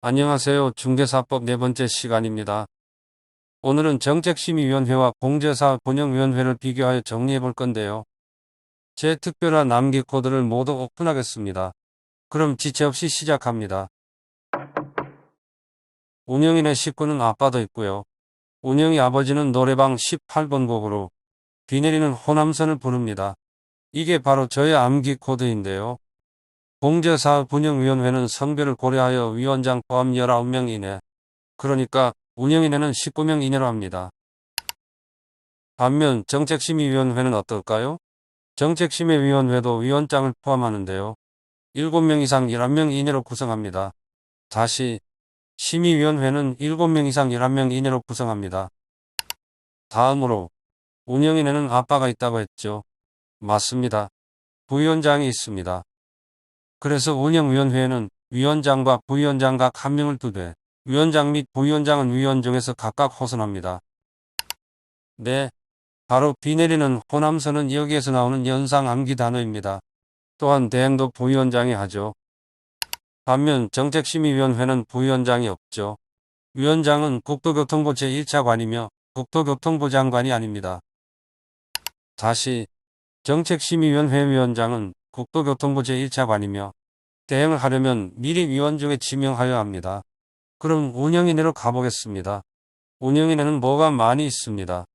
안녕하세요. 중개사법 네 번째 시간입니다. 오늘은 정책심의위원회와 공제사업운영위원회를 비교하여 정리해 볼 건데요. 제 특별한 암기 코드를 모두 오픈하겠습니다. 그럼 지체 없이 시작합니다. 운영인의 식구는 아빠도 있고요. 운영이 아버지는 노래방 18번 곡으로 비 내리는 호남선을 부릅니다. 이게 바로 저의 암기 코드인데요. 공제사업운영위원회는 성별을 고려하여 위원장 포함 19명 이내, 그러니까 운영인에는 19명 이내로 합니다. 반면 정책심의위원회는 어떨까요? 정책심의위원회도 위원장을 포함하는데요. 7명 이상 11명 이내로 구성합니다. 다시 심의위원회는 7명 이상 11명 이내로 구성합니다. 다음으로 운영인에는 아빠가 있다고 했죠. 맞습니다. 부위원장이 있습니다. 그래서 운영위원회에는 위원장과 부위원장 각 1명을 두되 위원장 및 부위원장은 위원 중에서 각각 호선합니다. 네, 바로 비 내리는 호남선은 여기에서 나오는 연상 암기 단어입니다. 또한 대행도 부위원장이 하죠. 반면 정책심의위원회는 부위원장이 없죠. 위원장은 국토교통부 제1차관이며 국토교통부 장관이 아닙니다. 다시 정책심의위원회 위원장은 국토교통부 제1차관이며 대행을 하려면 미리 위원 중에 지명하여야 합니다. 그럼 운영인회로 가보겠습니다. 운영인회는 뭐가 많이 있습니다.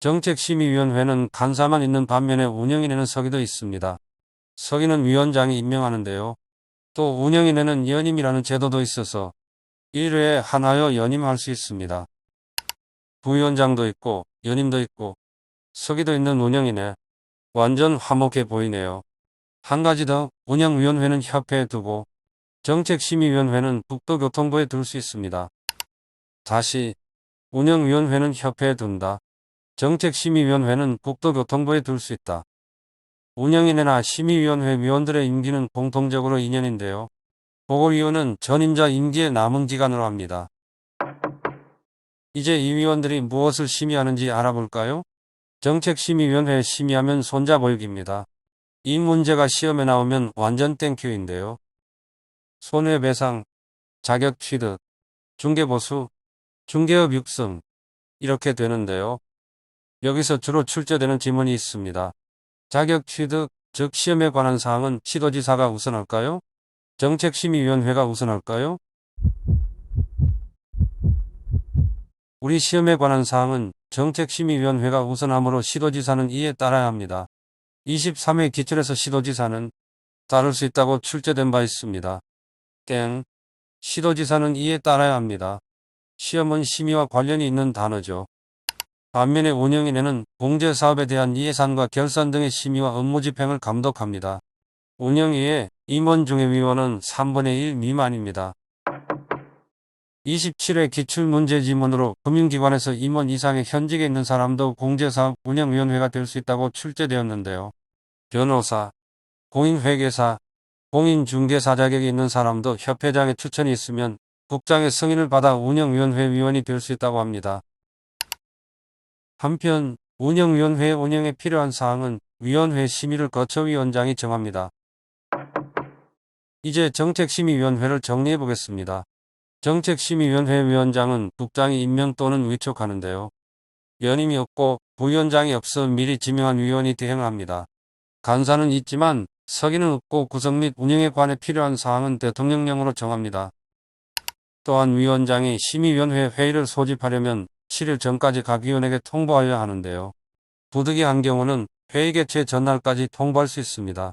정책심의위원회는 간사만 있는 반면에 운영인회는 서기도 있습니다. 서기는 위원장이 임명하는데요. 또 운영인회는 연임이라는 제도도 있어서 1회에 하나여 연임할 수 있습니다. 부위원장도 있고 연임도 있고 서기도 있는 운영인회. 완전 화목해 보이네요. 한 가지 더, 운영위원회는 협회에 두고 정책심의위원회는 국토교통부에 둘 수 있습니다. 다시 운영위원회는 협회에 둔다. 정책심의위원회는 국토교통부에 둘 수 있다. 운영인회나 심의위원회 위원들의 임기는 공통적으로 2년인데요. 보궐위원은 전임자 임기의 남은 기간으로 합니다. 이제 이 위원들이 무엇을 심의하는지 알아볼까요? 정책심의위원회 심의하면 손자보육입니다. 이 문제가 시험에 나오면 완전 땡큐인데요. 손해배상, 자격취득, 중개보수, 중개업 육성 이렇게 되는데요. 여기서 주로 출제되는 지문이 있습니다. 자격취득, 즉 시험에 관한 사항은 시도지사가 우선할까요? 정책심의위원회가 우선할까요? 우리 시험에 관한 사항은 정책심의위원회가 우선하므로 시도지사는 이에 따라야 합니다. 23회 기출에서 시도지사는 따를 수 있다고 출제된 바 있습니다. 땡. 시도지사는 이에 따라야 합니다. 시험은 심의와 관련이 있는 단어죠. 반면에 운영인회는 공제사업에 대한 예산과 결산 등의 심의와 업무 집행을 감독합니다. 운영위의 임원 중의 위원은 3분의 1 미만입니다. 27회 기출문제지문으로 금융기관에서 임원 이상의 현직에 있는 사람도 공제사업 운영위원회가 될 수 있다고 출제되었는데요. 변호사, 공인회계사, 공인중개사 자격이 있는 사람도 협회장의 추천이 있으면 국장의 승인을 받아 운영위원회 위원이 될 수 있다고 합니다. 한편 운영위원회 운영에 필요한 사항은 위원회 심의를 거쳐 위원장이 정합니다. 이제 정책심의위원회를 정리해 보겠습니다. 정책심의위원회 위원장은 국장이 임명 또는 위촉하는데요. 연임이 없고 부위원장이 없어 미리 지명한 위원이 대행합니다. 간사는 있지만 서기는 없고 구성 및 운영에 관해 필요한 사항은 대통령령으로 정합니다. 또한 위원장이 심의위원회 회의를 소집하려면 7일 전까지 각 위원에게 통보하여야 하는데요. 부득이한 경우는 회의 개최 전날까지 통보할 수 있습니다.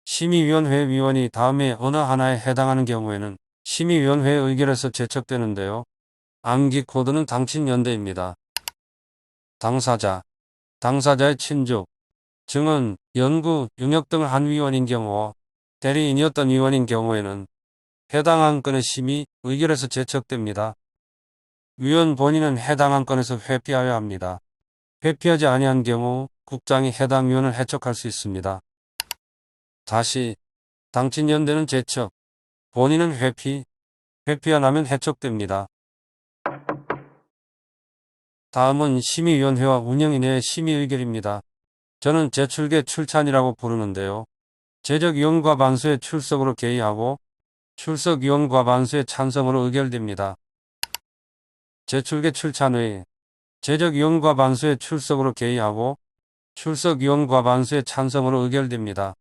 심의위원회 위원이 다음에 어느 하나에 해당하는 경우에는 심의위원회 의결에서 제척되는데요. 암기 코드는 당친연대입니다. 당사자, 당사자의 친족, 증언, 연구, 용역 등을 한 위원인 경우, 대리인이었던 위원인 경우에는 해당 안건의 심의, 의결에서 제척됩니다. 위원 본인은 해당 안건에서 회피하여야 합니다. 회피하지 아니한 경우 국장이 해당 위원을 해촉할 수 있습니다. 다시 당친연대는 제척, 본인은 회피, 회피 안 하면 해촉됩니다. 다음은 심의위원회와 운영인회의 심의의결입니다. 저는 제출계 출찬이라고 부르는데요. 제적위원과 반수의 출석으로 개의하고 출석위원 과반수의 찬성으로 의결됩니다. 제출계 출찬의 제적위원 과반수의 출석으로 개의하고 출석위원 과반수의 찬성으로 의결됩니다.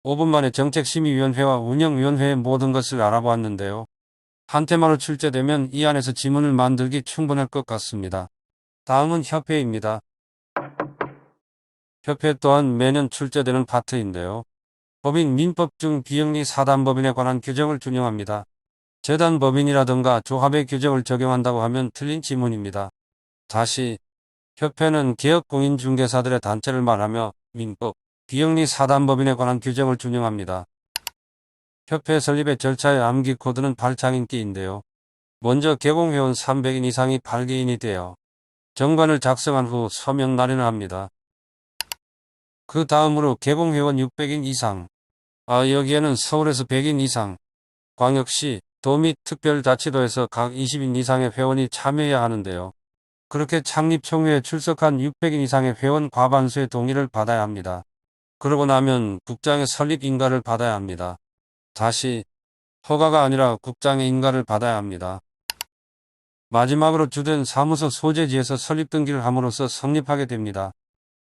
5분 만에 정책심의위원회와 운영위원회의 모든 것을 알아보았는데요. 한 테마로 출제되면 이 안에서 지문을 만들기 충분할 것 같습니다. 다음은 협회입니다. 협회 또한 매년 출제되는 파트인데요. 법인 민법 중 비영리 사단법인에 관한 규정을 준용합니다. 재단법인이라든가 조합의 규정을 적용한다고 하면 틀린 지문입니다. 다시 협회는 개업공인중개사들의 단체를 말하며 민법, 비영리 사단법인에 관한 규정을 준용합니다. 협회 설립의 절차의 암기 코드는 발창인기인데요. 먼저 개공회원 300인 이상이 8개인이 되어 정관을 작성한 후 서명 날인을 합니다. 그 다음으로 개공회원 600인 이상, 여기에는 서울에서 100인 이상, 광역시, 도 및 특별자치도에서 각 20인 이상의 회원이 참여해야 하는데요. 그렇게 창립총회에 출석한 600인 이상의 회원 과반수의 동의를 받아야 합니다. 그러고 나면 국장의 설립 인가를 받아야 합니다. 다시 허가가 아니라 국장의 인가를 받아야 합니다. 마지막으로 주된 사무소 소재지에서 설립 등기를 함으로써 성립하게 됩니다.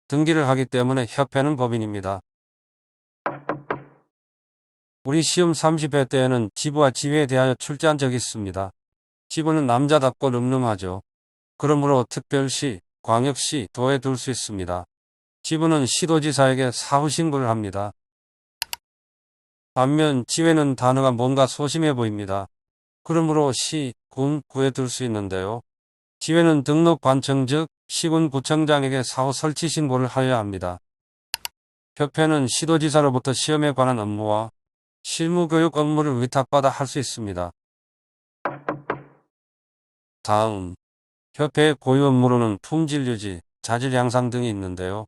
등기를 하기 때문에 협회는 법인입니다. 우리 시험 30회 때에는 지부와 지회에 대하여 출제한 적이 있습니다. 지부는 남자답고 늠름하죠. 그러므로 특별시, 광역시, 도에 둘 수 있습니다. 지부는 시도지사에게 사후 신고를 합니다. 반면 지회는 단어가 뭔가 소심해 보입니다. 그러므로 시, 군, 구에 둘 수 있는데요. 지회는 등록관청 즉 시군 구청장에게 사후 설치 신고를 하여야 합니다. 협회는 시도지사로부터 시험에 관한 업무와 실무교육 업무를 위탁받아 할 수 있습니다. 다음, 협회의 고유 업무로는 품질 유지, 자질 향상 등이 있는데요.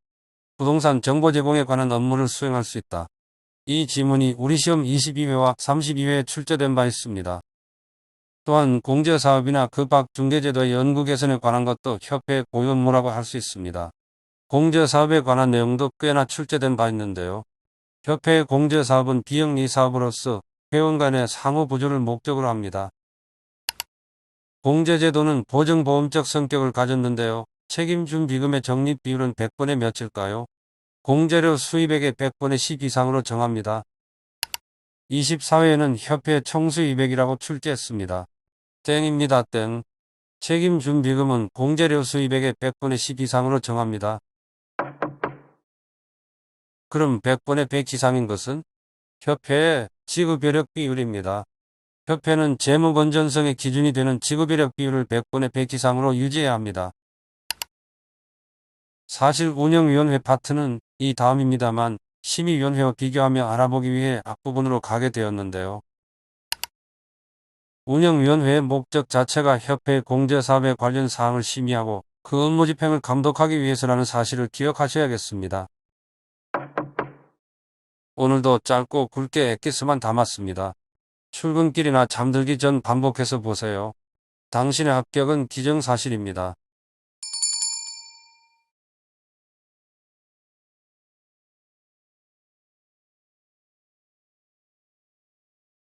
부동산 정보 제공에 관한 업무를 수행할 수 있다. 이 지문이 우리 시험 22회와 32회에 출제된 바 있습니다. 또한 공제사업이나 그 밖 중개제도의 연구 개선에 관한 것도 협회의 고유 업무라고 할 수 있습니다. 공제사업에 관한 내용도 꽤나 출제된 바 있는데요. 협회의 공제사업은 비영리 사업으로서 회원 간의 상호 부조를 목적으로 합니다. 공제제도는 보증보험적 성격을 가졌는데요. 책임준비금의 적립 비율은 100분의 몇일까요? 공제료 수입액의 100분의 10 이상으로 정합니다. 24회에는 협회 총수입액이라고 출제했습니다. 땡입니다. 땡. 책임준비금은 공제료 수입액의 100분의 10 이상으로 정합니다. 그럼 100분의 100 이상인 것은? 협회의 지급여력 비율입니다. 협회는 재무 건전성의 기준이 되는 지급여력 비율을 100분의 100 이상으로 유지해야 합니다. 사실 운영위원회 파트는 이 다음입니다만 심의위원회와 비교하며 알아보기 위해 앞부분으로 가게 되었는데요. 운영위원회의 목적 자체가 협회의 공제사업에 관련 사항을 심의하고 그 업무 집행을 감독하기 위해서라는 사실을 기억하셔야겠습니다. 오늘도 짧고 굵게 엑기스만 담았습니다. 출근길이나 잠들기 전 반복해서 보세요. 당신의 합격은 기정사실입니다.